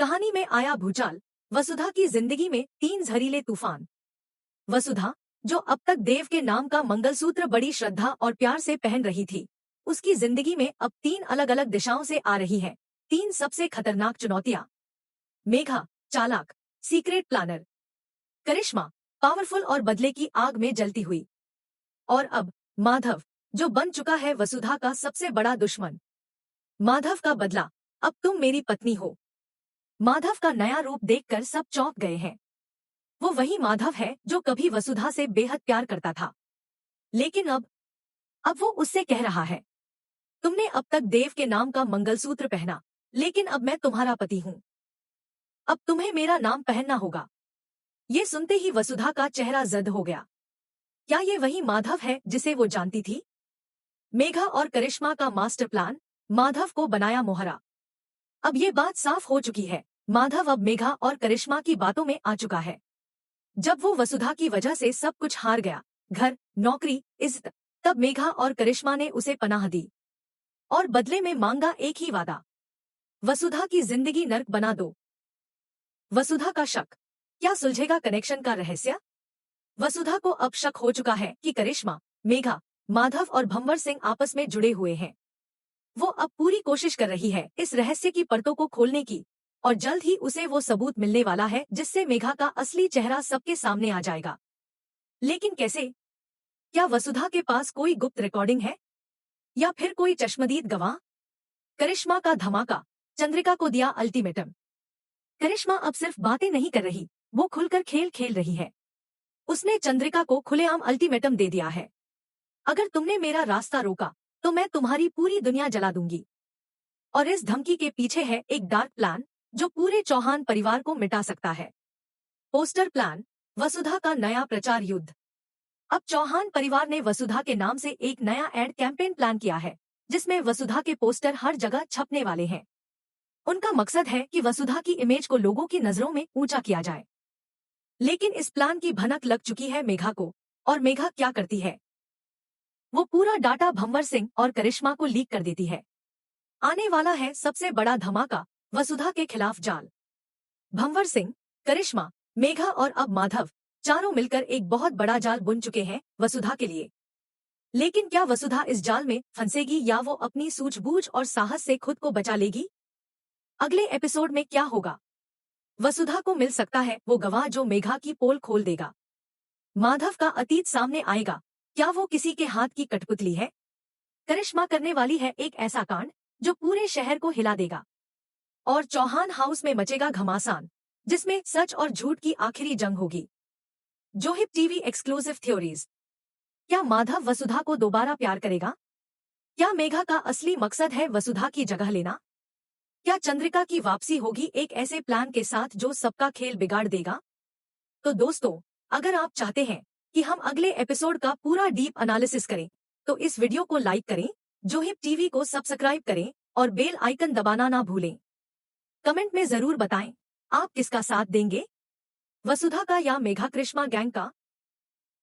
कहानी में आया भूचाल। वसुधा की जिंदगी में 3 जहरीले तूफान। वसुधा, जो अब तक देव के नाम का मंगलसूत्र बड़ी श्रद्धा और प्यार से पहन रही थी, उसकी जिंदगी में अब 3 अलग अलग दिशाओं से आ रही है 3 सबसे खतरनाक चुनौतियां। मेघा, चालाक, सीक्रेट प्लानर। करिश्मा, पावरफुल और बदले की आग में जलती हुई। और अब माधव, जो बन चुका है वसुधा का सबसे बड़ा दुश्मन। माधव का बदला। अब तुम मेरी पत्नी हो। माधव का नया रूप देखकर सब चौंक गए हैं। वो वही माधव है जो कभी वसुधा से बेहद प्यार करता था, लेकिन अब वो उससे कह रहा है, तुमने अब तक देव के नाम का मंगलसूत्र पहना, लेकिन अब मैं तुम्हारा पति हूँ। अब तुम्हें मेरा नाम पहनना होगा। ये सुनते ही वसुधा का चेहरा जद हो गया। क्या ये वही माधव है जिसे वो जानती थी? मेघा और करिश्मा का मास्टर प्लान, माधव को बनाया मोहरा। अब ये बात साफ हो चुकी है, माधव अब मेघा और करिश्मा की बातों में आ चुका है। जब वो वसुधा की वजह से सब कुछ हार गया, घर, नौकरी, इज्जत, तब मेघा और करिश्मा ने उसे पनाह दी और बदले में मांगा एक ही वादा, वसुधा की जिंदगी नर्क बना दो। वसुधा का शक। क्या सुलझेगा कनेक्शन का रहस्य? वसुधा को अब शक हो चुका है कि करिश्मा, मेघा, माधव और भंवर सिंह आपस में जुड़े हुए हैं। वो अब पूरी कोशिश कर रही है इस रहस्य की परतों को खोलने की, और जल्द ही उसे वो सबूत मिलने वाला है जिससे मेघा का असली चेहरा सबके सामने आ जाएगा। लेकिन कैसे? क्या वसुधा के पास कोई गुप्त रिकॉर्डिंग है, या फिर कोई चश्मदीद गवाह? करिश्मा का धमाका। चंद्रिका को दिया अल्टीमेटम। करिश्मा अब सिर्फ बातें नहीं कर रही, वो खुलकर खेल खेल रही है। उसने चंद्रिका को खुलेआम अल्टीमेटम दे दिया है, अगर तुमने मेरा रास्ता रोका तो मैं तुम्हारी पूरी दुनिया जला दूंगी। और इस धमकी के पीछे है एक डार्क प्लान जो पूरे चौहान परिवार को मिटा सकता है। पोस्टर प्लान, वसुधा का नया प्रचार युद्ध। अब चौहान परिवार ने वसुधा के नाम से एक नया एड कैंपेन प्लान किया है, जिसमें वसुधा के पोस्टर हर जगह छपने वाले हैं। उनका मकसद है कि वसुधा की इमेज को लोगों की नजरों में ऊंचा किया जाए। लेकिन इस प्लान की भनक लग चुकी है मेघा को, और मेघा क्या करती है? वो पूरा डाटा भंवर सिंह और करिश्मा को लीक कर देती है। आने वाला है सबसे बड़ा धमाका, वसुधा के खिलाफ जाल। भंवर सिंह, करिश्मा, मेघा और अब माधव, चारों मिलकर एक बहुत बड़ा जाल बुन चुके हैं वसुधा के लिए। लेकिन क्या वसुधा इस जाल में फंसेगी या वो अपनी सूझबूझ और साहस से खुद को बचा लेगी? अगले एपिसोड में क्या होगा? वसुधा को मिल सकता है वो गवाह जो मेघा की पोल खोल देगा। माधव का अतीत सामने आएगा, क्या वो किसी के हाथ की कठपुतली है? करिश्मा करने वाली है एक ऐसा कांड जो पूरे शहर को हिला देगा। और चौहान हाउस में मचेगा घमासान, जिसमें सच और झूठ की आखिरी जंग होगी। Zohaib TV exclusive theories. क्या माधव वसुधा को दोबारा प्यार करेगा? क्या मेघा का असली मकसद है वसुधा की जगह लेना? क्या चंद्रिका की वापसी होगी एक ऐसे प्लान के साथ जो सबका खेल बिगाड़ देगा? तो दोस्तों, अगर आप चाहते हैं कि हम अगले एपिसोड का पूरा डीप एनालिसिस करें, तो इस वीडियो को लाइक करें, जोहिब टीवी को सब्सक्राइब करें और बेल आइकन दबाना ना भूलें। कमेंट में जरूर बताएं, आप किसका साथ देंगे, वसुधा का या मेघा करिश्मा गैंग का?